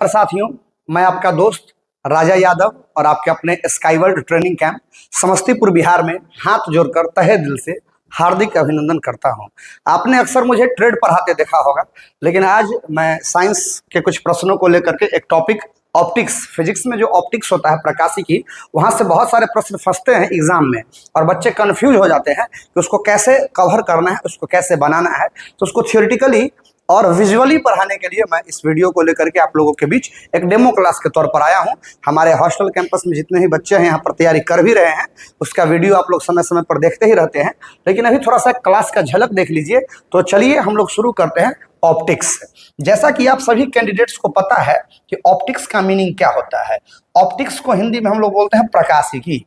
साथियों, मैं आपका दोस्त राजा यादव और आपके अपने स्काईवर्ल्ड ट्रेनिंग कैंप समस्तीपुर बिहार में हाथ जोड़कर तहे दिल से हार्दिक अभिनंदन करता हूं। आपने अक्सर मुझे ट्रेड पढ़ाते देखा होगा, लेकिन आज मैं साइंस के कुछ प्रश्नों को लेकर के एक टॉपिक ऑप्टिक्स, फिजिक्स में जो ऑप्टिक्स होता है प्रकाशिकी, वहां से बहुत सारे प्रश्न फंसते हैं एग्जाम में और बच्चे कंफ्यूज हो जाते हैं कि उसको कैसे कवर करना है, उसको कैसे बनाना है। तो उसको थियोरेटिकली और विजुअली पढ़ाने के लिए मैं इस वीडियो को लेकर के आप लोगों के बीच एक डेमो क्लास के तौर पर आया हूं। हमारे हॉस्टल कैंपस में जितने भी बच्चे हैं यहाँ पर तैयारी कर भी रहे हैं, उसका वीडियो आप लोग समय समय पर देखते ही रहते हैं, लेकिन अभी थोड़ा सा क्लास का झलक देख लीजिए। तो चलिए हम लोग शुरू करते हैं ऑप्टिक्स। जैसा कि आप सभी कैंडिडेट्स को पता है कि ऑप्टिक्स का मीनिंग क्या होता है। ऑप्टिक्स को हिंदी में हम लोग बोलते हैं प्रकाशिकी।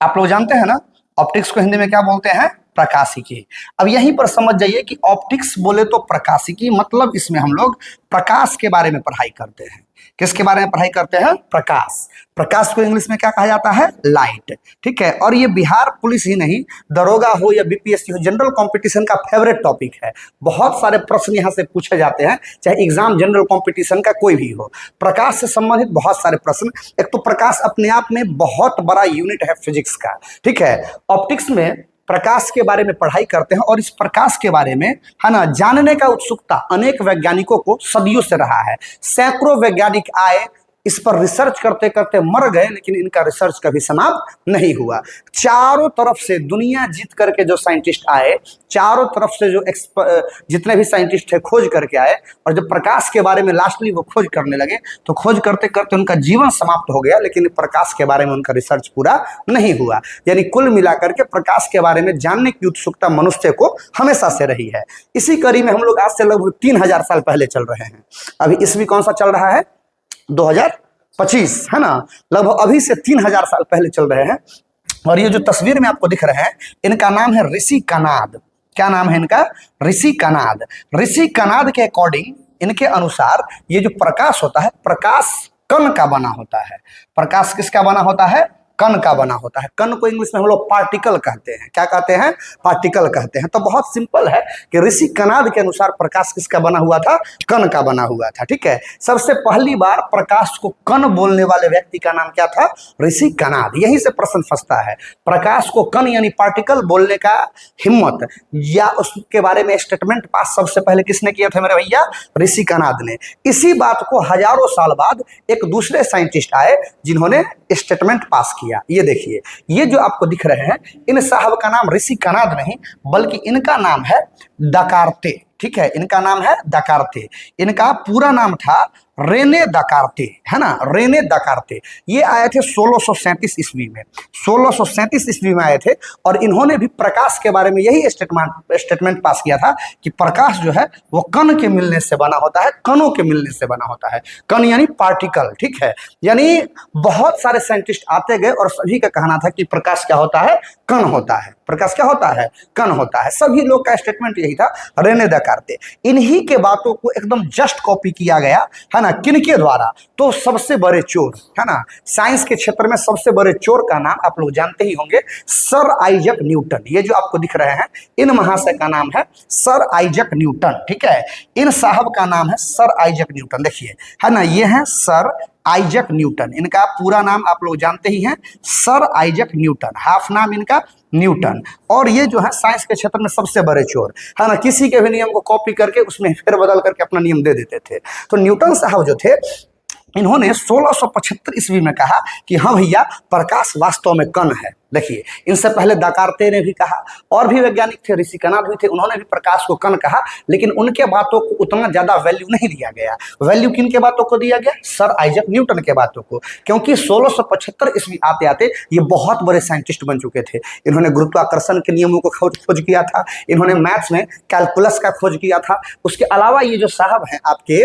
आप लोग जानते हैं ना, ऑप्टिक्स को हिंदी में क्या बोलते हैं? प्रकाशिकी। अब यहीं पर समझ जाइए कि ऑप्टिक्स बोले तो प्रकाशिकी, मतलब इसमें हम लोग प्रकाश के बारे में पढ़ाई करते हैं। किसके बारे में पढ़ाई करते हैं? प्रकाश। प्रकाश को इंग्लिश में क्या कहा जाता है? लाइट। ठीक है। और ये बिहार पुलिस ही नहीं, दरोगा हो या बीपीएससी हो, जनरल कंपटीशन का फेवरेट टॉपिक है। बहुत सारे प्रश्न यहाँ से पूछे जाते हैं, चाहे एग्जाम जनरल कंपटीशन का कोई भी हो। प्रकाश से संबंधित बहुत सारे प्रश्न। एक तो प्रकाश अपने आप में बहुत बड़ा यूनिट है फिजिक्स का। ठीक है। ऑप्टिक्स में प्रकाश के बारे में पढ़ाई करते हैं और इस प्रकाश के बारे में है ना जानने का उत्सुकता अनेक वैज्ञानिकों को सदियों से रहा है। सैकड़ों वैज्ञानिक आए, इस पर रिसर्च करते करते मर गए, लेकिन इनका रिसर्च कभी समाप्त नहीं हुआ। चारों तरफ से दुनिया जीत करके जो साइंटिस्ट आए, चारों तरफ से जो जितने भी साइंटिस्ट थे खोज करके आए, और जब प्रकाश के बारे में लास्टली वो खोज करने लगे तो खोज करते करते उनका जीवन समाप्त हो गया, लेकिन प्रकाश के बारे में उनका रिसर्च पूरा नहीं हुआ। यानी कुल मिलाकर के प्रकाश के बारे में जानने की उत्सुकता मनुष्य को हमेशा से रही है। इसी कड़ी में हम लोग आज से लगभग 3000 साल पहले चल रहे हैं। अभी ईस्वी कौन सा चल रहा है? 2025 है ना। लगभग अभी से 3000 साल पहले चल रहे हैं। और ये जो तस्वीर में आपको दिख रहे हैं, इनका नाम है ऋषि कनाद। क्या नाम है इनका? ऋषि कनाद। ऋषि कनाद के अकॉर्डिंग, इनके अनुसार ये जो प्रकाश होता है, प्रकाश कण का बना होता है। प्रकाश किसका बना होता है? कण का बना होता है। कण को इंग्लिश में हम लोग पार्टिकल कहते हैं। क्या कहते हैं? पार्टिकल कहते हैं। तो बहुत सिंपल है कि ऋषि कनाद के अनुसार प्रकाश किसका बना हुआ था? कण का बना हुआ था। ठीक है। सबसे पहली बार प्रकाश को कण बोलने वाले व्यक्ति का नाम क्या था? ऋषि कनाद। यहीं से प्रश्न फंसता है। प्रकाश को कण यानी पार्टिकल बोलने का हिम्मत या उसके बारे में स्टेटमेंट पास सबसे पहले किसने किया था मेरे भैया? ऋषि कनाद ने। इसी बात को हजारों साल बाद एक दूसरे साइंटिस्ट आए जिन्होंने स्टेटमेंट पास किया। ये देखिए, ये जो आपको दिख रहे हैं, इन साहब का नाम ऋषि कनाद नहीं, बल्कि इनका नाम है दकार्ते। ठीक है। इनका नाम है दकार्ते। इनका पूरा नाम था रेने दकार्ते, है ना, रेने दकार्ते। ये आए थे 1637 ईस्वी में। 1637 ईस्वी में आए थे और इन्होंने भी प्रकाश के बारे में यही स्टेटमेंट पास किया था कि प्रकाश जो है वो कण के मिलने से बना होता है, कणों के मिलने से बना होता है। कण यानी पार्टिकल। ठीक है। यानी बहुत सारे साइंटिस्ट आते गए और सभी का कहना था कि प्रकाश क्या होता है? कण होता है। प्रकाश क्या होता है? कण होता है। सभी लोग का स्टेटमेंट यही था, रेने दकार्ते। इन्हीं के बातों को एकदम जस्ट कॉपी किया गया, है ना, किनके द्वारा? तो सबसे बड़े चोर, है ना, साइंस के क्षेत्र में सबसे बड़े चोर का नाम आप लोग जानते ही होंगे, सर आइजक न्यूटन। ये जो आपको दिख रहे हैं, इन महाशय का नाम है सर आइजक न्यूटन। ठीक है। इन साहब का नाम है सर आइजक न्यूटन। देखिए, है ना, ये है सर आइजक न्यूटन। इनका पूरा नाम आप लोग जानते ही हैं, सर आइजक न्यूटन। हाफ नाम इनका न्यूटन। और ये जो है साइंस के क्षेत्र में सबसे बड़े चोर, है ना, किसी के भी नियम को कॉपी करके उसमें फेरबदल करके अपना नियम दे देते थे। तो न्यूटन साहब जो थे, इन्होंने 1675 ईस्वी में कहा कि हाँ भैया, प्रकाश वास्तव में कण है। देखिए, इनसे पहले दकार्ते ने भी कहा, और भी वैज्ञानिक थे, ऋषि कनाद भी थे, उन्होंने भी प्रकाश को कण कहा, लेकिन उनके बातों को उतना ज्यादा वैल्यू नहीं दिया गया। वैल्यू किन के बातों को दिया गया? सर आइजक न्यूटन के बातों को। क्योंकि 1675 ईस्वी आते आते ये बहुत बड़े साइंटिस्ट बन चुके थे। इन्होंने गुरुत्वाकर्षण के नियमों को खोज किया था, इन्होंने मैथ्स में कैलकुलस का खोज किया था। उसके अलावा ये जो साहब हैं आपके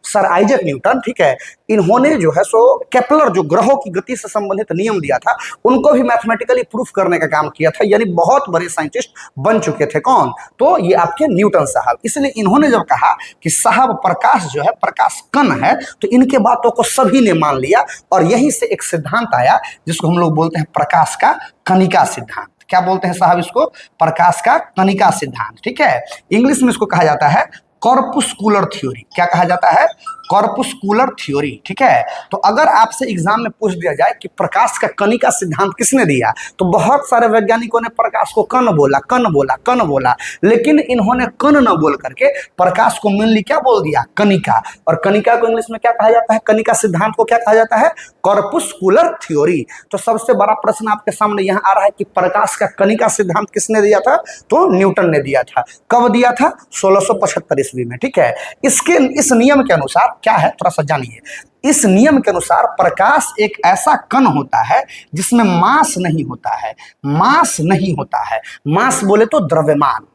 सर आइजक न्यूटन, ठीक है, इन्होंने जो है सो केपलर, जो ग्रहों की गति से संबंधित नियम दिया था, उनको भी मैथमेटिकली प्रूफ करने का काम किया था। यानी बहुत बड़े साइंटिस्ट बन चुके थे। कौन? तो ये आपके न्यूटन साहब। इसलिए इन्होंने जब कहा कि साहब प्रकाश जो है प्रकाश कण है, तो इनके बातों को सभी ने मान लिया और यहीं से एक सिद्धांत आया जिसको हम लोग बोलते हैं प्रकाश का कणिका सिद्धांत। क्या बोलते हैं साहब इसको? प्रकाश का कणिका सिद्धांत। ठीक है। इंग्लिश में इसको कहा जाता है कॉर्पुस्कुलर थ्योरी। क्या कहा जाता है? कॉर्पुस्कुलर थ्योरी। ठीक है, तो अगर आपसे एग्जाम में पूछ दिया जाए कि प्रकाश का कणिका सिद्धांत किसने दिया, तो बहुत सारे वैज्ञानिकों ने प्रकाश को कण बोला, कण बोला, कण बोला, लेकिन इन्होंने कण न बोल करके प्रकाश को मेनली क्या बोल दिया, कणिका। और कणिका को इंग्लिश में क्या कहा जाता है, कणिका सिद्धांत को क्या कहा जाता है, कॉर्पुस्कुलर थ्योरी। तो सबसे बड़ा प्रश्न आपके सामने यहां आ रहा है कि प्रकाश का कणिका सिद्धांत किसने दिया था, तो न्यूटन ने दिया था। कब दिया था, 1675 ईस्वी में। ठीक है, इस नियम के अनुसार क्या है, थोड़ा सा जानिए। इस नियम के अनुसार प्रकाश एक ऐसा कण होता है जिसमें मास नहीं होता है, मास नहीं होता है। मास बोले तो द्रव्यमान,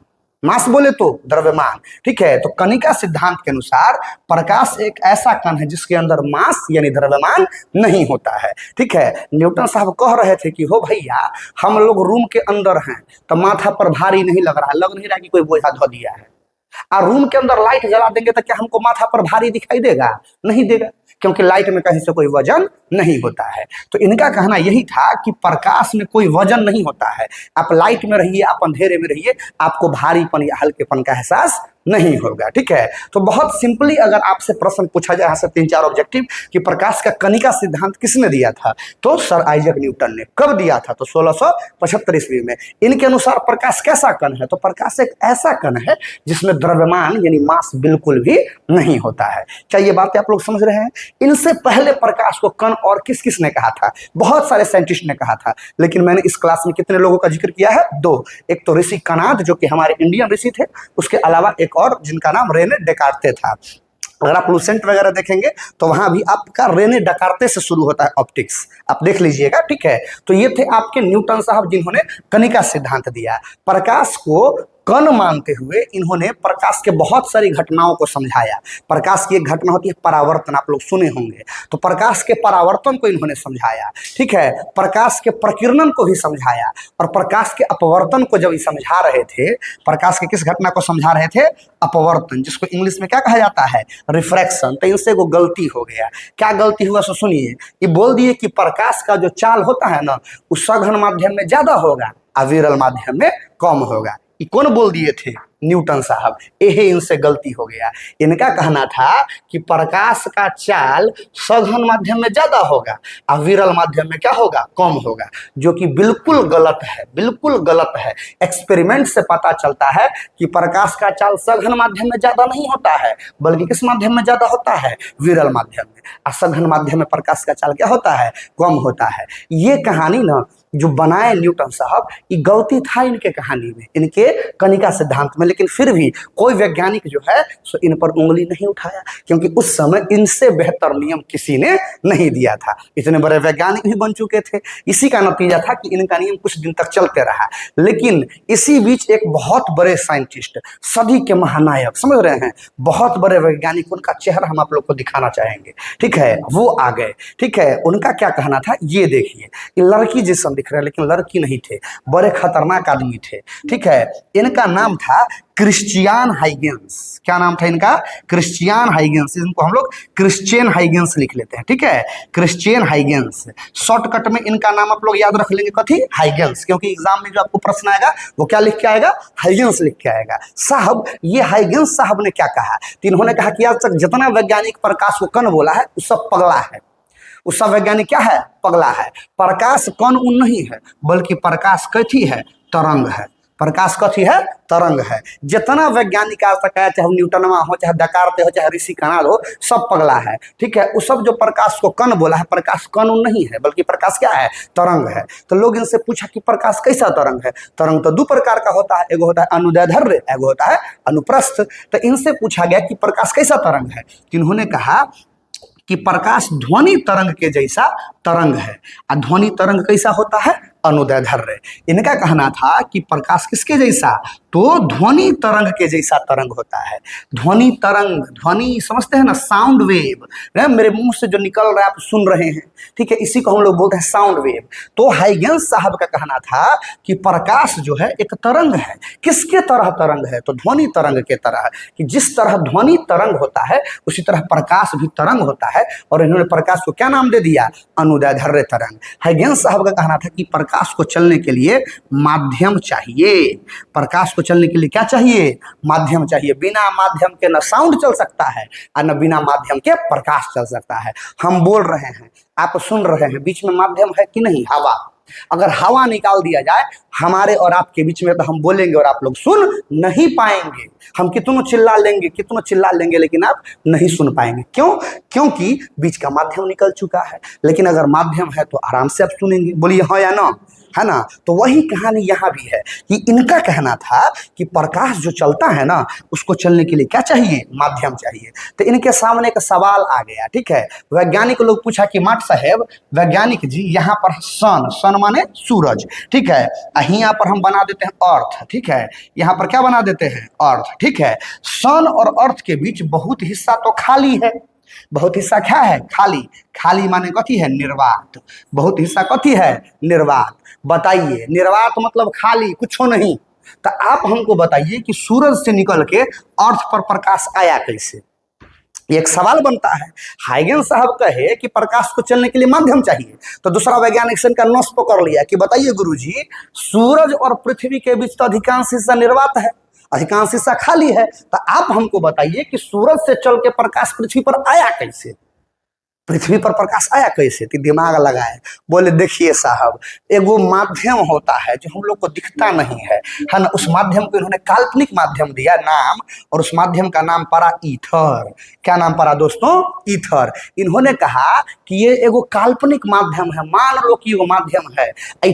मास बोले तो द्रव्यमान। ठीक है, तो कणिका सिद्धांत के अनुसार प्रकाश एक ऐसा कण है जिसके अंदर मास यानी द्रव्यमान नहीं होता है। ठीक है, न्यूटन साहब कह रहे थे कि हो भैया, हम लोग रूम के अंदर हैं तो माथा पर भारी नहीं लग रहा, लग नहीं रहा कि कोई बोझा धो दिया है। और रूम के अंदर लाइट जला देंगे तो क्या हमको माथा पर भारी दिखाई देगा, नहीं देगा, क्योंकि लाइट में कहीं से कोई वजन नहीं होता है। तो इनका कहना यही था कि प्रकाश में कोई वजन नहीं होता है। आप लाइट में रहिए, आप अंधेरे में रहिए, आपको भारीपन या हल्केपन का एहसास नहीं होगा। ठीक है, तो बहुत सिंपली अगर आपसे प्रश्न पूछा जाए, यहाँ से 3-4 ऑब्जेक्टिव कि प्रकाश का कणिका सिद्धांत किसने दिया था, तो सर आइजैक न्यूटन ने। कब दिया था, तो 1675 ईस्वी में। इनके अनुसार प्रकाश कैसा कण है, तो प्रकाश एक ऐसा कण है जिसमें द्रव्यमान यानी मास बिल्कुल भी नहीं होता है। क्या ये बातें आप लोग समझ रहे हैं? इनसे पहले प्रकाश को कण और किस किस ने कहा था, बहुत सारे साइंटिस्ट ने कहा था, लेकिन मैंने इस क्लास में कितने लोगों का जिक्र किया है, 2। एक तो ऋषि कणाद जो कि हमारे इंडियन ऋषि थे, उसके अलावा एक और जिनका नाम रेने डेकार्ते था। अगर आप लूसेंट वगैरह देखेंगे तो वहां भी आपका रेने डेकार्ते से शुरू होता है ऑप्टिक्स, आप देख लीजिएगा। ठीक है, तो ये थे आपके न्यूटन साहब जिन्होंने कणिका सिद्धांत दिया। प्रकाश को कण मानते हुए इन्होंने प्रकाश के बहुत सारी घटनाओं को समझाया। प्रकाश की एक घटना होती है परावर्तन, आप लोग सुने होंगे, तो प्रकाश के परावर्तन को इन्होंने समझाया। ठीक है, प्रकाश के प्रकीर्णन को भी समझाया, और प्रकाश के अपवर्तन को जब समझा रहे थे, प्रकाश के किस घटना को समझा रहे थे, अपवर्तन, जिसको इंग्लिश में क्या कहा जाता है, रिफ्रैक्शन। तो इनसे वो गलती हो गया। क्या गलती हुआ सो सुनिए। ये बोल दिए कि प्रकाश का जो चाल होता है ना, वो सघन माध्यम में ज्यादा होगा और विरल माध्यम में कम होगा। ये कौन बोल दिए थे, न्यूटन साहब। यही इनसे गलती हो गया। इनका कहना था कि प्रकाश का चाल सघन माध्यम में ज्यादा होगा और विरल माध्यम में क्या होगा, कम होगा, जो कि बिल्कुल गलत है, बिल्कुल गलत है। एक्सपेरिमेंट से पता चलता है कि प्रकाश का चाल सघन माध्यम में ज्यादा नहीं होता है, बल्कि किस माध्यम में ज्यादा होता है, विरल माध्यम में। और सघन माध्यम में प्रकाश का चाल क्या होता है, कम होता है। ये कहानी ना जो बनाए न्यूटन साहब, ये गलती था इनके कहानी में, इनके कणिका सिद्धांत में, लेकिन फिर भी कोई वैज्ञानिक जो है सो इन पर उंगली नहीं उठाया, क्योंकि उस समय इनसे बेहतर नियम किसी ने नहीं दिया था। इतने बड़े वैज्ञानिक भी बन चुके थे। इसी का नतीजा था कि इनका नियम कुछ दिन तक चलते रहा। लेकिन इसी बीच एक बहुत बड़े साइंटिस्ट, सदी के महानायक, समझ रहे हैं, बहुत बड़े वैज्ञानिक, उनका चेहरा हम आप लोग को दिखाना चाहेंगे। ठीक है, वो आ गए। ठीक है, उनका क्या कहना था, ये देखिए। लड़की जैसा दिख रहा है लेकिन लड़की नहीं थे, बड़े खतरनाक आदमी थे। ठीक है, इनका नाम था क्रिश्चियन हाइगेंस। क्या नाम था इनका, क्रिश्चियन हाइगेंस। इनको हम लोग क्रिश्चियन हाइगेंस लिख लेते हैं। ठीक है, क्रिश्चियन हाइगेंस। शॉर्टकट में इनका नाम आप लोग याद रख लेंगे, कथी, हाइगेंस, क्योंकि एग्जाम में जो आपको प्रश्न आएगा वो क्या लिख के आएगा, हाइगेंस लिख के आएगा। साहब, ये हाइगेंस साहब ने क्या कहा, तो इन्होंने कहा कि आज तक जितना वैज्ञानिक प्रकाश को कण बोला है वो सब पगला है, उस सब वैज्ञानिक क्या है, पगला है। प्रकाश कण उन नहीं है, बल्कि प्रकाश कथी है, तरंग है। प्रकाश कथी है, तरंग है। जितना वैज्ञानिक आज तक आया, चाहे न्यूटनवा हो, चाहे डेकार्ते हो, चाहे ऋषि कणाद हो, सब पगला है। ठीक है, वो सब जो प्रकाश को कण बोला है, प्रकाश कण नहीं है, बल्कि प्रकाश क्या है, तरंग है। तो लोग इनसे पूछा कि प्रकाश कैसा तरंग है। तरंग तो 2 प्रकार का होता है, एगो होता है अनुदैर्ध्य, एगो होता है अनुप्रस्थ। तो इनसे पूछा गया कि प्रकाश कैसा तरंग है, तो इन्होंने कहा कि प्रकाश ध्वनि तरंग के जैसा तरंग है। और ध्वनि तरंग कैसा होता है, अनुदैर्ध्य। इनका कहना था कि प्रकाश किसके जैसा, तो ध्वनि तरंग के जैसा तरंग होता है। ध्वनि तरंग, ध्वनि समझते हैं ना, साउंड वेव, मेरे मुंह से जो निकल रहा है आप सुन रहे हैं, ठीक है, इसी को हम लोग बोलते हैं साउंड वेव। तो हाइगेंस साहब का कहना था कि प्रकाश जो है एक तरंग है। किसके तरह तरंग है, तो ध्वनि तरंग के तरह, कि जिस तरह ध्वनि तरंग होता है उसी तरह प्रकाश भी तरंग होता है। और इन्होंने प्रकाश को क्या नाम दे दिया, अनुदैर्ध्य तरंग। हाइगेंस साहब का कहना था कि प्रकाश प्रकाश को चलने के लिए माध्यम चाहिए। प्रकाश को चलने के लिए क्या चाहिए? माध्यम चाहिए। बिना माध्यम के न साउंड चल सकता है और न बिना माध्यम के प्रकाश चल सकता है। हम बोल रहे हैं, आप सुन रहे हैं, बीच में माध्यम है कि नहीं? हवा। अगर हवा निकाल दिया जाए हमारे और आपके बीच में तो हम बोलेंगे और आप लोग सुन नहीं पाएंगे। हम कितनों चिल्ला लेंगे लेकिन आप नहीं सुन पाएंगे। क्यों? क्योंकि बीच का माध्यम निकल चुका है। लेकिन अगर माध्यम है तो आराम से आप सुनेंगे। बोलिए हाँ या ना? है ना? तो वही कहानी यहाँ भी है कि इनका कहना था कि प्रकाश जो चलता है ना, उसको चलने के लिए क्या चाहिए? माध्यम चाहिए। तो इनके सामने एक सवाल आ गया। ठीक है, वैज्ञानिक लोग पूछा कि माट साहेब, वैज्ञानिक जी, यहाँ पर सन माने सूरज, ठीक है, यहाँ पर हम बना देते हैं अर्थ, ठीक है, यहाँ पर क्या बना देते हैं? अर्थ, ठीक है। सन और अर्थ के बीच बहुत हिस्सा तो खाली है। बहुत हिस्सा क्या है? खाली। खाली माने कथी है? निर्वात। बहुत हिस्सा कथी है? निर्वात। बताइए, निर्वात मतलब खाली, कुछ नहीं। तो आप हमको बताइए कि सूरज से निकल के अर्थ पर प्रकाश आया कैसे? एक सवाल बनता है। हाइगेंस साहब कहे कि प्रकाश को चलने के लिए माध्यम चाहिए, तो दूसरा वैज्ञानिक से इनका नस पकड़ लिया कि बताइए गुरुजी, सूरज और पृथ्वी के बीच तो अधिकांश हिस्सा निर्वात है, अधिकांश हिस्सा खाली है। तो आप हमको बताइए कि सूरज से चल के प्रकाश पृथ्वी पर आया कैसे? पृथ्वी पर प्रकाश आया कैसे? तो दिमाग लगाए, बोले देखिए साहब, एगो माध्यम होता है जो हम लोग को दिखता नहीं है ना। उस माध्यम को इन्होंने काल्पनिक माध्यम दिया नाम, और उस माध्यम का नाम पड़ा ईथर। क्या नाम पड़ा दोस्तों? ईथर। इन्होंने कहा कि ये एगो काल्पनिक माध्यम है। मान लो कि वो माध्यम है,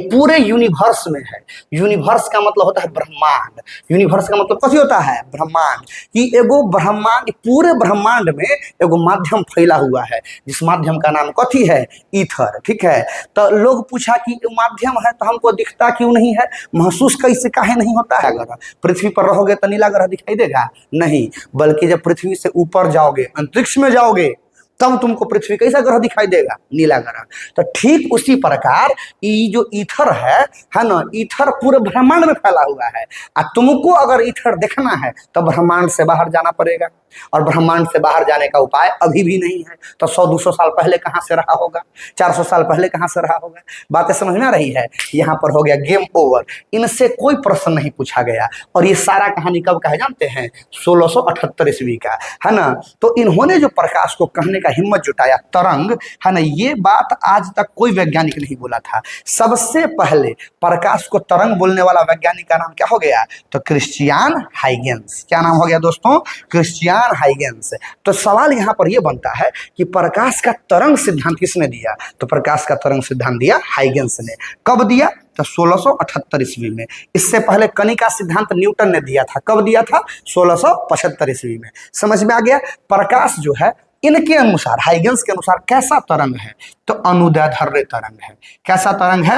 पूरे यूनिवर्स में है। यूनिवर्स का मतलब होता है ब्रह्मांड। यूनिवर्स का मतलब कथी होता है? ब्रह्मांड। कि एगो ब्रह्मांड, पूरे ब्रह्मांड में एगो माध्यम फैला हुआ है, जिस माध्यम का नाम कथी है? ईथर। ठीक है, तो लोग पूछा कि माध्यम है तो हमको दिखता क्यों नहीं है? महसूस कैसे काहे नहीं होता है? अगर पृथ्वी पर रहोगे तो नीला ग्रह दिखाई देगा? नहीं, बल्कि जब पृथ्वी से ऊपर जाओगे, अंतरिक्ष में जाओगे, तब तुमको पृथ्वी कैसा ग्रह दिखाई देगा? नीला ग्रह। तो ठीक उसी प्रकार ये जो ईथर है ना, ईथर पूरे ब्रह्मांड में फैला हुआ है। और तुमको अगर ईथर देखना है तो ब्रह्मांड से बाहर जाना पड़ेगा, और ब्रह्मांड से बाहर जाने का उपाय अभी भी नहीं है। तो 100-200 साल पहले कहाँ से रहा होगा? 400 साल पहले कहाँ से रहा होगा? बातें समझ में आ रही है? यहाँ पर हो गया गेम ओवर। इनसे कोई प्रश्न नहीं पूछा गया। और ये सारा कहानी कब का है जानते हैं? 1678 ईस्वी का, है ना। तो इन्होंने जो प्रकाश को कहने का हिम्मत जुटाया, तरंग, है ना, ये बात आज तक कोई वैज्ञानिक नहीं बोला था। सबसे पहले प्रकाश को तरंग बोलने वाला वैज्ञानिक का नाम क्या हो गया? तो क्रिश्चियन हाइगेंस। क्या नाम हो गया दोस्तों? Christian Huygens. तो सवाल यहाँ पर यह बनता है कि प्रकाश का तरंग सिद्धांत किसने दिया? तो प्रकाश का तरंग सिद्धांत दिया हाइगेंस ने। कब दिया? तो 1678 ईस्वी में। इससे पहले कणिका सिद्धांत न्यूटन ने दिया था। कब दिया था? 1675 ईस्वी में। समझ में आ गया? प्रकाश जो है इनके अनुसार, हाइगेंस के अनुसार कैसा तरंग है? तो अनुदैर्ध्य तरंग है। कैसा तरंग है?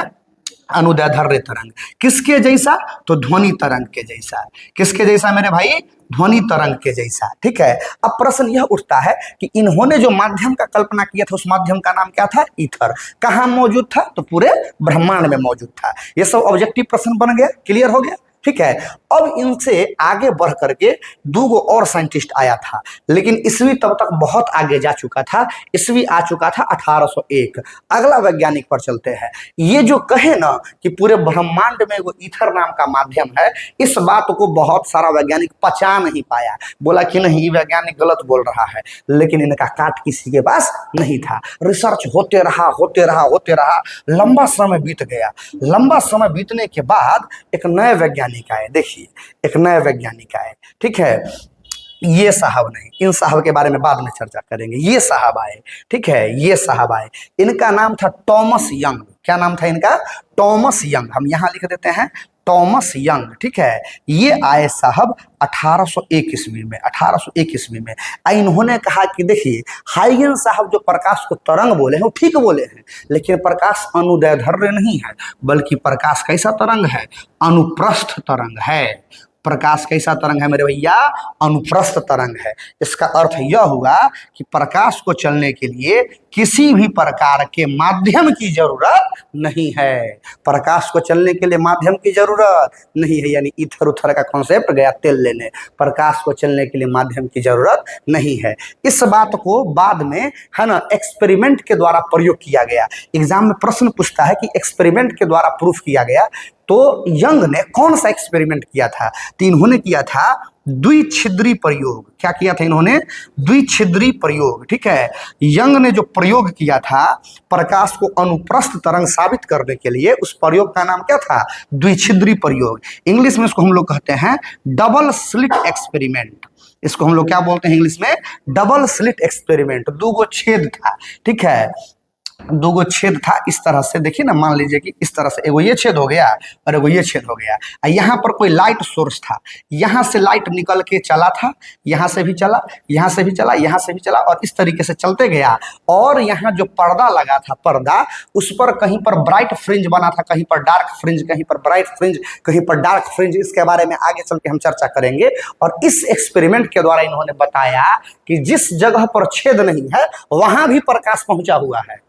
अनुदैर्ध्य तरंग। किसके जैसा? तो ध्वनि तरंग के जैसा। किसके जैसा मेरे भाई? ध्वनि तरंग के जैसा। ठीक है। अब प्रश्न यह उठता है कि इन्होंने जो माध्यम का कल्पना किया था, उस माध्यम का नाम क्या था? ईथर। कहाँ मौजूद था? तो पूरे ब्रह्मांड में मौजूद था। ये सब ऑब्जेक्टिव प्रश्न बन गया, क्लियर हो गया? ठीक है। अब इनसे आगे बढ़ करके 2 और साइंटिस्ट आया था, लेकिन ईस्वी तब तक बहुत आगे जा चुका था। ईस्वी आ चुका था 1801। अगला वैज्ञानिक पर चलते हैं। ये जो कहे ना कि पूरे ब्रह्मांड में वो ईथर नाम का माध्यम है, इस बात को बहुत सारा वैज्ञानिक पचा नहीं पाया। बोला कि नहीं, ये वैज्ञानिक गलत बोल रहा है। लेकिन इनका काट किसी के पास नहीं था। रिसर्च होते रहा, लंबा समय बीत गया। लंबा समय बीतने के बाद एक नए वैज्ञानिक आए। देखिए, एक नए वैज्ञानिक आए। ठीक है, ये साहब नहीं, इन साहब के बारे में बाद में चर्चा करेंगे। ये साहब आए। ठीक है, ये साहब आए। इनका नाम था टॉमस यंग। क्या नाम था इनका? Thomas young. हम यहां लिख देते हैं टॉमस यंग। ठीक है, ये आए साहब 1801 ईस्वी में। 1801 ईस्वी में इन्होंने कहा कि देखिए, हाइगेंस साहब जो प्रकाश को तरंग बोले हैं वो ठीक बोले हैं, लेकिन प्रकाश अनुदैर्ध्य नहीं है, बल्कि प्रकाश कैसा तरंग है? अनुप्रस्थ तरंग है। प्रकाश कैसा तरंग है मेरे भैया? अनुप्रस्थ तरंग है। इसका अर्थ यह हुआ कि प्रकाश को चलने के लिए किसी भी प्रकार के माध्यम की जरूरत नहीं है। प्रकाश को चलने के लिए माध्यम की जरूरत नहीं है, यानी इथर उथर का कॉन्सेप्ट गया तेल लेने। प्रकाश को चलने के लिए माध्यम की जरूरत नहीं है। इस बात को बाद में है ना एक्सपेरिमेंट के द्वारा प्रयोग किया गया। एग्जाम में प्रश्न पूछता है कि एक्सपेरिमेंट के द्वारा प्रूफ किया गया, तो यंग ने कौन सा एक्सपेरिमेंट किया था? तो इन्होंने किया था द्विछिद्री प्रयोग। क्या किया था इन्होंने? द्विछिद्री प्रयोग। ठीक है, यंग ने जो प्रयोग किया था प्रकाश को अनुप्रस्थ तरंग साबित करने के लिए, उस प्रयोग का नाम क्या था? द्विछिद्री प्रयोग। इंग्लिश में इसको हम लोग कहते हैं डबल स्लिट एक्सपेरिमेंट। इसको हम लोग क्या बोलते हैं इंग्लिश में? Double slit experiment. दो गो छेद था। ठीक है, दो गो छेद था। इस तरह से देखिए ना, मान लीजिए कि इस तरह से एगो ये छेद हो गया और एगो ये छेद हो गया। यहाँ पर कोई लाइट सोर्स था, यहाँ से लाइट निकल के चला था, यहाँ से भी चला, यहाँ से भी चला, यहाँ से भी चला, और इस तरीके से चलते गया। और यहाँ जो पर्दा लगा था, पर्दा, उस पर कहीं पर ब्राइट फ्रिंज बना था, कहीं पर डार्क फ्रिंज, कहीं पर ब्राइट फ्रिंज, कहीं पर डार्क फ्रिंज। इसके बारे में आगे चल के हम चर्चा करेंगे। और इस एक्सपेरिमेंट के द्वारा इन्होंने बताया कि जिस जगह पर छेद नहीं है वहां भी प्रकाश पहुंचा हुआ है।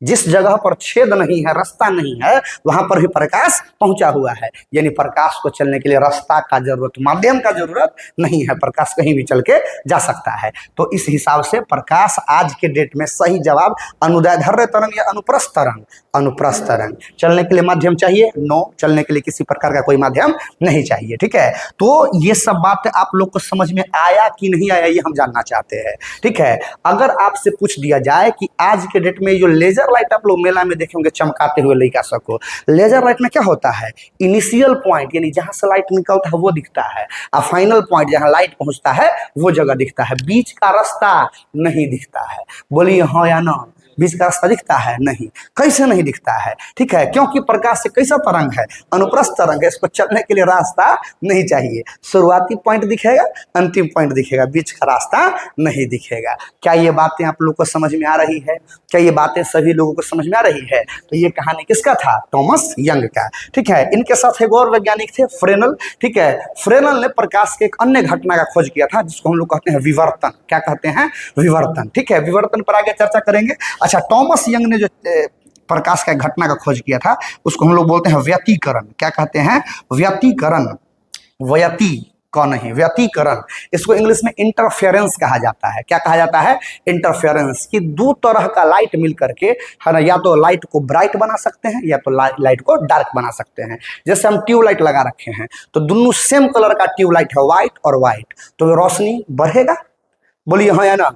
जिस जगह पर छेद नहीं है, रास्ता नहीं है, वहां पर भी प्रकाश पहुंचा हुआ है। यानी प्रकाश को चलने के लिए रास्ता का जरूरत, माध्यम का जरूरत नहीं है। प्रकाश कहीं भी चल के जा सकता है। तो इस हिसाब से प्रकाश आज के डेट में सही जवाब अनुदैर्ध्य तरंग या अनुप्रस्थ तरंग। अनुप्रस्थ तरंग। चलने के लिए माध्यम चाहिए? नो, चलने के लिए किसी प्रकार का कोई माध्यम नहीं चाहिए। ठीक है, तो ये सब बातें आप लोग को समझ में आया कि नहीं आया, ये हम जानना चाहते हैं। ठीक है, अगर आपसे पूछ दिया जाए कि आज के डेट में जो लेजर लाइट आप लोग मेला में देखेंगे चमकाते हुए लड़का सबको, लेजर लाइट में क्या होता है? इनिशियल पॉइंट यानी जहां से लाइट निकलता है वो दिखता है, और फाइनल पॉइंट जहां लाइट पहुंचता है वो जगह दिखता है। बीच का रास्ता नहीं दिखता है। बोलिए हाँ या ना? बीच का रास्ता दिखता है? नहीं। कैसे नहीं दिखता है? ठीक है, क्योंकि प्रकाश से कैसा तरंग है? अनुप्रस्थ तरंग है। इसको चलने के लिए रास्ता नहीं चाहिए। शुरुआती पॉइंट दिखेगा, अंतिम पॉइंट दिखेगा, बीच का रास्ता नहीं दिखेगा। क्या ये बातें आप लोग को समझ में आ रही है? क्या ये बातें सभी लोगों को समझ में आ रही है? तो ये कहानी किसका था? थॉमस यंग का। ठीक है, इनके साथ एक और वैज्ञानिक थे, फ्रेनल। ठीक है, फ्रेनल ने प्रकाश के एक अन्य घटना का खोज किया था जिसको हम लोग कहते हैं विवर्तन। क्या कहते हैं? विवर्तन। ठीक है, विवर्तन पर आगे चर्चा करेंगे। अच्छा, थॉमस यंग ने जो प्रकाश का घटना का खोज किया था उसको हम लोग बोलते हैं व्यतिकरण। क्या कहते हैं? व्यतिकरण। व्यति का नहीं, व्यतिकरण। इसको इंग्लिश में इंटरफेरेंस कहा जाता है। क्या कहा जाता है? इंटरफेरेंस। कि दो तरह का लाइट मिल करके है ना, या तो लाइट को ब्राइट बना सकते हैं या तो लाइट को डार्क बना सकते हैं। जैसे हम ट्यूबलाइट लगा रखे हैं तो दोनों सेम कलर का ट्यूबलाइट है, व्हाइट और व्हाइट, तो रोशनी बढ़ेगा? बोलिए हाँ या ना?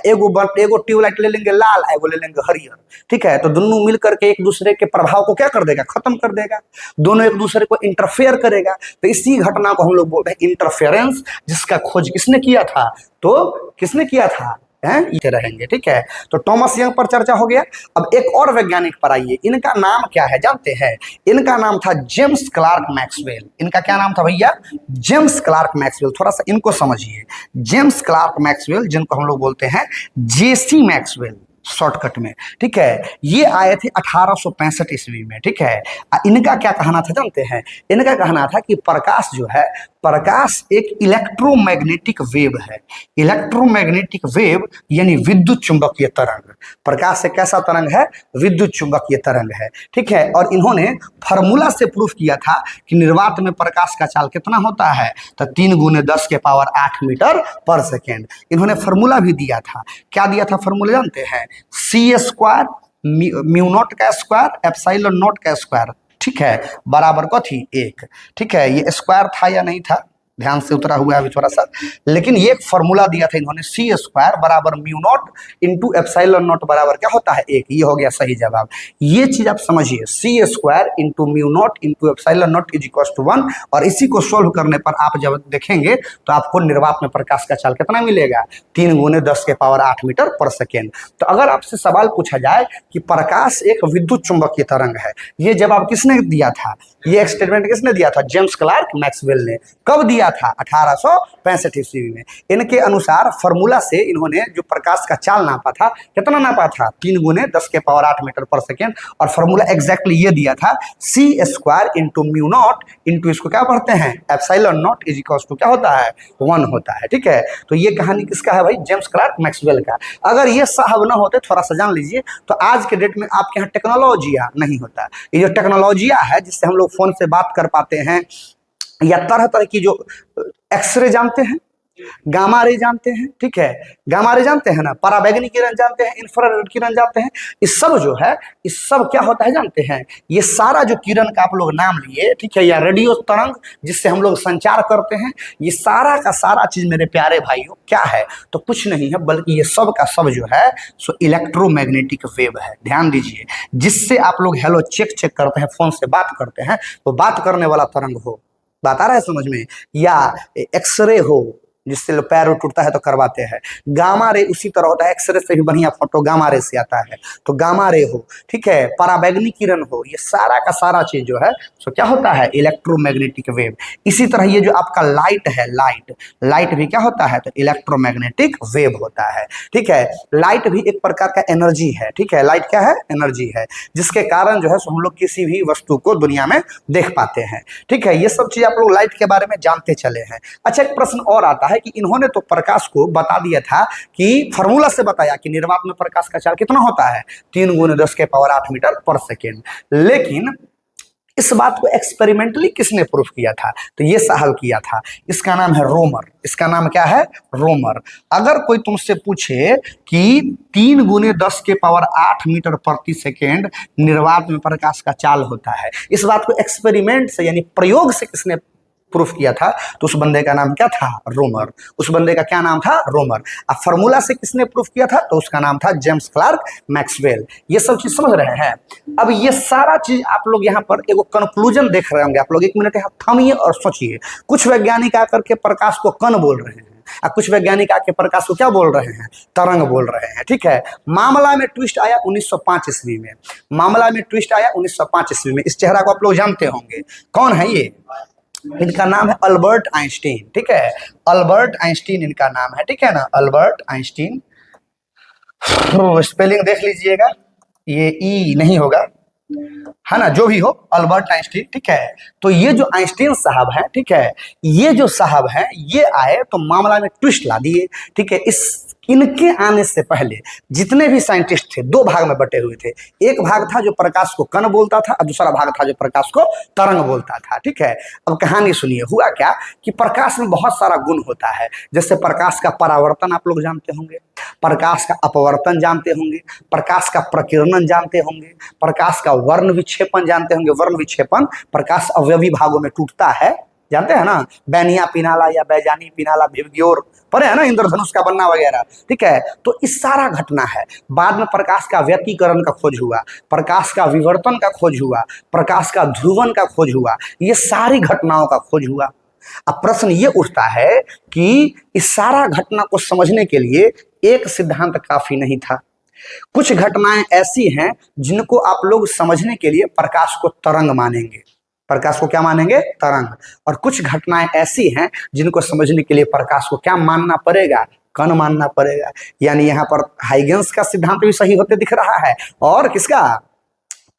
एगो ट्यूबलाइट ले लेंगे लाल, एगो ले लेंगे हरियर। ठीक है, तो दोनों मिल करके एक दूसरे के प्रभाव को क्या कर देगा? खत्म कर देगा। दोनों एक दूसरे को इंटरफेयर करेगा। तो इसी घटना को हम लोग बोलते हैं इंटरफेरेंस, जिसका खोज किसने किया था? तो किसने किया था? ये रहेंगे। ठीक है, तो थॉमस यंग पर चर्चा हो गया। अब एक और वैज्ञानिक पर आइए। इनका नाम क्या है जानते हैं? इनका नाम था जेम्स क्लार्क मैक्सवेल। इनका क्या नाम था भैया? James Clerk Maxwell. थोड़ा सा इनको समझिए। जेम्स क्लार्क मैक्सवेल, जिनको हम लोग बोलते हैं जेसी मैक्सवेल शॉर्टकट में। ठीक है, ये आए थे 1865 ईस्वी में। ठीक है, इनका क्या कहना था जानते हैं? इनका कहना था कि प्रकाश जो है, प्रकाश एक इलेक्ट्रोमैग्नेटिक वेव है। इलेक्ट्रोमैग्नेटिक वेव यानी विद्युत चुंबकीय तरंग। प्रकाश एक कैसा तरंग है? विद्युत चुंबकीय तरंग है। ठीक है, और इन्होंने फार्मूला से प्रूफ किया था कि निर्वात में प्रकाश का चाल कितना होता है? तो 3 × 10⁸ मीटर पर सेकेंड। इन्होंने फार्मूला भी दिया था। क्या दिया था फार्मूला जानते हैं? c² म्यू नॉट का स्क्वायर एप्सिलॉन नॉट का स्क्वायर। ठीक है, बराबर कथी? 1। ठीक है, ये स्क्वायर था या नहीं था? ध्यान से उतरा हुआ है अभी थोड़ा सा, लेकिन ये एक फॉर्मूला दिया था इन्होंने, c² बराबर mu nought into epsilon not बराबर क्या होता है? 1। ये हो गया सही जवाब। ये चीज आप समझिए, c² into mu nought into epsilon nought is equal to 1। और इसी को सोल्व करने पर आप जब देखेंगे तो आपको निर्वात में प्रकाश का चाल कितना मिलेगा? 3 × 10⁸ मीटर पर सेकेंड। तो अगर आपसे सवाल पूछा जाए कि प्रकाश एक विद्युत चुंबकीय तरंग है, ये जवाब किसने दिया था? ये एक्सपेरिमेंट किसने दिया था? जेम्स क्लार्क मैक्सवेल ने। कब दिया किया था 1865 ईस्वी में। इनके अनुसार फॉर्मूला से इन्होंने जो प्रकाश का चाल नापा था, कितना नापा था, 3 × 10⁸ मीटर पर सेकेंड, और फॉर्मूला एग्जैक्टली ये दिया था, c² × μ0 इंटू इसको क्या पढ़ते हैं, ε0 इज इक्वल्स टू क्या होता है, 1 होता है। ठीक है, तो ये कहानी किसका है भाई, जेम्स क्लार्क मैक्सवेल का। अगर ये साहब ना होते, थोड़ा सा जान लीजिए, तो आज के डेट में आपके यहाँ टेक्नोलॉजिया नहीं होता। ये जो टेक्नोलॉजिया है जिससे हम लोग फोन से बात कर पाते हैं, या तरह तरह की जो एक्सरे जानते हैं, गामा रे जानते हैं, ठीक है, गामा रे जानते हैं ना, पराबैंगनी किरण जानते हैं, इंफ्रारेड किरण जानते हैं, इस सब जो है, इस सब क्या होता है जानते हैं, ये सारा जो किरण का आप लोग नाम लिए, ठीक है, या रेडियो तरंग जिससे हम लोग संचार करते हैं, ये सारा का सारा चीज मेरे प्यारे भाइयों क्या है, तो कुछ नहीं है बल्कि ये सब का सब जो है सो इलेक्ट्रोमैग्नेटिक वेव है। ध्यान दीजिए, जिससे आप लोग हेलो चेक करते हैं, फोन से बात करते हैं, तो बात करने वाला तरंग हो, बात आ रहा है समझ में, या एक्सरे हो जिससे पैर टूटता है तो करवाते हैं, गामा रे उसी तरह होता है, एक्सरे से भी बढ़िया फोटो गामा रे से आता है, तो गामा रे हो, ठीक है, पराबैंगनी किरण हो, ये सारा का सारा चीज जो है सो क्या होता है, इलेक्ट्रोमैग्नेटिक वेव। इसी तरह ये जो आपका लाइट है, लाइट भी क्या होता है, तो इलेक्ट्रोमैग्नेटिक वेव होता है। ठीक है, लाइट भी एक प्रकार का एनर्जी है। ठीक है, लाइट क्या है, एनर्जी है, जिसके कारण जो है सो हम लोग किसी भी वस्तु को दुनिया में देख पाते हैं। ठीक है, ये सब चीज आप लोग लाइट के बारे में जानते चले हैं। अच्छा, एक प्रश्न और आता है कि इन्होंने तो प्रकाश को बता दिया था कि फॉर्मूला से बताया कि निर्वात में प्रकाश का चाल कितना होता है, 3 × 10⁸ मीटर पर सेकेंड, लेकिन इस बात को एक्सपेरिमेंटली किसने प्रूफ किया था, तो ये साहब किया था, इसका नाम है रोमर। इसका नाम क्या है, रोमर। अगर कोई तुमसे पूछे कि 3 × 10⁸ मीटर प्रति सेकेंड निर्वात में प्रकाश का चाल होता है, इस बात को एक्सपेरिमेंट से यानी प्रयोग से किसने प्रूफ किया था, तो उस बंदे का नाम क्या था, रोमर। उस बंदे का क्या नाम था, रोमर। अब फॉर्मूला से किसने प्रूफ किया था, तो उसका नाम था जेम्स क्लार्क मैक्सवेल। ये सब चीज समझ रहे हैं। अब ये सारा चीज आप लोग यहाँ पर एगो कंक्लूजन देख रहे होंगे। आप लोग 1 मिनट यहाँ थमिए और सोचिए। कुछ वैज्ञानिक आकर के प्रकाश को कण बोल रहे हैं, और कुछ वैज्ञानिक आके प्रकाश को क्या बोल रहे हैं, तरंग बोल रहे हैं। ठीक है, मामला में ट्विस्ट आया 1905 ईस्वी में। मामला में ट्विस्ट आया 1905 ईस्वी में। इस चेहरा को आप लोग जानते होंगे, कौन है ये, इनका नाम है अल्बर्ट आइंस्टीन। ठीक है, अल्बर्ट आइंस्टीन इनका नाम है। ठीक है ना, अल्बर्ट आइंस्टीन। स्पेलिंग देख लीजिएगा, ये ई नहीं होगा, है ना, जो भी हो, अल्बर्ट आइंस्टीन। ठीक है, तो ये जो आइंस्टीन साहब हैं, ठीक है, ये जो साहब हैं, ये आए तो मामला में ट्विस्ट ला दिए। ठीक है, इनके आने से पहले जितने भी साइंटिस्ट थे 2 भाग में बटे हुए थे। एक भाग था जो प्रकाश को कण बोलता था, और दूसरा भाग था जो प्रकाश को तरंग बोलता था। ठीक है, अब कहानी सुनिए। हुआ क्या कि प्रकाश में बहुत सारा गुण होता है, जैसे प्रकाश का परावर्तन आप लोग जानते होंगे, प्रकाश का अपवर्तन जानते होंगे, प्रकाश का प्रकीर्णन जानते होंगे, प्रकाश का वर्ण विक्षेपण जानते होंगे। वर्ण विक्षेपण, प्रकाश अवयवी भागों में टूटता है, जानते हैं ना, बैनिया पिनाला या बैजानी पिनाला भिवग्योर पढ़े है ना, इंद्रधनुष का बनना वगैरह। ठीक है, तो इस सारा घटना है। बाद में प्रकाश का व्यतिकरण का खोज हुआ, प्रकाश का विवर्तन का खोज हुआ, प्रकाश का ध्रुवन का खोज हुआ, ये सारी घटनाओं का खोज हुआ। अब प्रश्न ये उठता है कि इस सारा घटना को समझने के लिए एक सिद्धांत काफी नहीं था। कुछ घटनाएं ऐसी हैं जिनको आप लोग समझने के लिए प्रकाश को तरंग मानेंगे। प्रकाश को क्या मानेंगे, तरंग। और कुछ घटनाएं ऐसी हैं जिनको समझने के लिए प्रकाश को क्या मानना पड़ेगा, कण मानना पड़ेगा। यानी यहाँ पर हाइगेंस का सिद्धांत भी सही होते दिख रहा है, और किसका,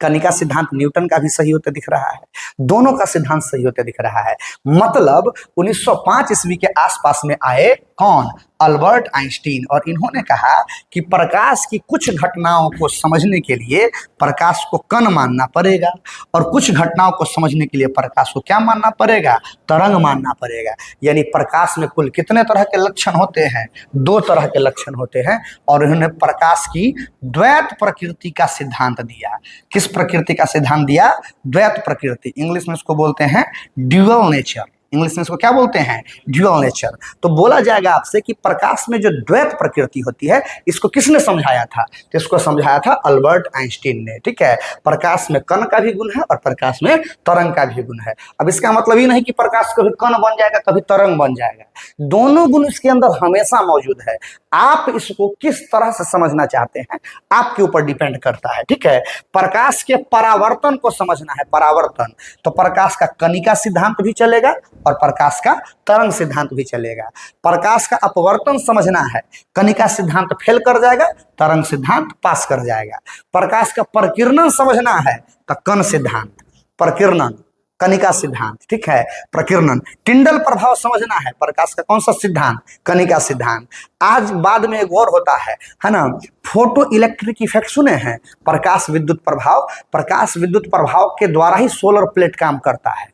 कणिका सिद्धांत न्यूटन का भी सही होते दिख रहा है। दोनों का सिद्धांत सही होते दिख रहा है। मतलब 1905 ईस्वी के आसपास में आए कौन, अल्बर्ट आइंस्टीन, और इन्होंने कहा कि प्रकाश की कुछ घटनाओं को समझने के लिए प्रकाश को कण मानना पड़ेगा, और कुछ घटनाओं को समझने के लिए प्रकाश को क्या मानना पड़ेगा, तरंग मानना पड़ेगा। यानी प्रकाश में कुल कितने तरह के लक्षण होते हैं, 2 तरह के लक्षण होते हैं। और इन्होंने प्रकाश की द्वैत प्रकृति का सिद्धांत दिया। किस प्रकृति का सिद्धांत दिया, द्वैत प्रकृति। इंग्लिश में इसको बोलते हैं ड्यूअल नेचर। इंग्लिश में इसको क्या बोलते हैं, ड्यूअल नेचर। तो बोला जाएगा आपसे कि प्रकाश में जो द्वैत प्रकृति होती है, इसको किसने समझाया था, तो इसको समझाया था अल्बर्ट आइंस्टीन ने। ठीक है, प्रकाश में कण का भी गुण है और प्रकाश में तरंग का भी गुण है। अब इसका मतलब ये नहीं कि प्रकाश कभी कण बन जाएगा कभी तरंग बन जाएगा, दोनों गुण इसके अंदर हमेशा मौजूद है। आप इसको किस तरह से समझना चाहते हैं आपके ऊपर डिपेंड करता है। ठीक है, प्रकाश के परावर्तन को समझना है, परावर्तन, तो प्रकाश का कणिका सिद्धांत भी चलेगा और प्रकाश का तरंग सिद्धांत भी चलेगा। प्रकाश का अपवर्तन समझना है, कणिका सिद्धांत फेल कर जाएगा, तरंग सिद्धांत पास कर जाएगा। प्रकाश का प्रकीर्णन समझना है तो कण सिद्धांत, प्रकीर्णन, कणिका सिद्धांत, ठीक है, प्रकीर्णन। टिंडल प्रभाव समझना है, प्रकाश का कौन सा सिद्धांत, कणिका सिद्धांत। आज बाद में एक और होता है ना, फोटो इलेक्ट्रिक इफेक्ट सुने हैं, प्रकाश विद्युत प्रभाव। प्रकाश विद्युत प्रभाव के द्वारा ही सोलर प्लेट काम करता है।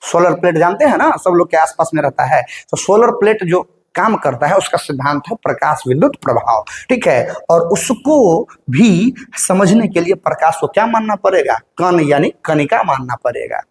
सोलर प्लेट जानते हैं ना, सब लोग के आसपास में रहता है, तो सोलर प्लेट जो काम करता है उसका सिद्धांत है प्रकाश विद्युत प्रभाव, ठीक है। और उसको भी समझने के लिए प्रकाश को क्या मानना पड़ेगा, कण यानी कणिका मानना पड़ेगा,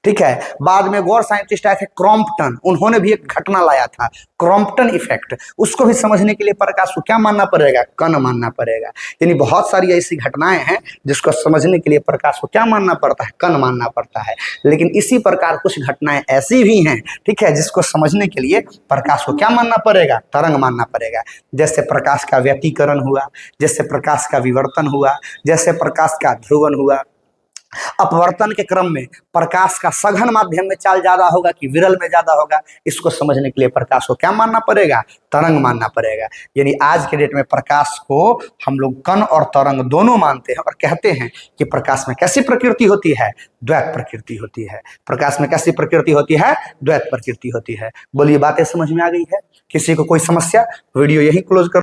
ठीक है। बाद में गौर साइंटिस्ट आए थे क्रॉम्पटन, उन्होंने भी एक घटना लाया था क्रॉम्पटन इफेक्ट, उसको भी समझने के लिए प्रकाश को क्या मानना पड़ेगा, कण मानना पड़ेगा। यानी बहुत सारी ऐसी घटनाएं हैं जिसको समझने के लिए प्रकाश को क्या मानना पड़ता है, कण मानना पड़ता है। लेकिन इसी प्रकार कुछ घटनाएं ऐसी भी हैं, ठीक है, जिसको समझने के लिए प्रकाश को क्या मानना पड़ेगा, तरंग मानना पड़ेगा। जैसे प्रकाश का व्यतिकरण हुआ, जैसे प्रकाश का विवर्तन हुआ, जैसे प्रकाश का ध्रुवन हुआ। अपवर्तन के क्रम में प्रकाश का सघन माध्यम में चाल ज्यादा होगा कि विरल में ज्यादा होगा, इसको समझने के लिए प्रकाश को क्या मानना पड़ेगा, तरंग मानना पड़ेगा। यानी आज के डेट में प्रकाश को हम लोग कण और तरंग दोनों मानते हैं और कहते हैं कि प्रकाश में कैसी प्रकृति होती है, द्वैत प्रकृति होती है। प्रकाश में कैसी प्रकृति होती है, द्वैत प्रकृति होती है। बोलिए बातें समझ में आ गई है, किसी को कोई समस्या? वीडियो यही क्लोज कर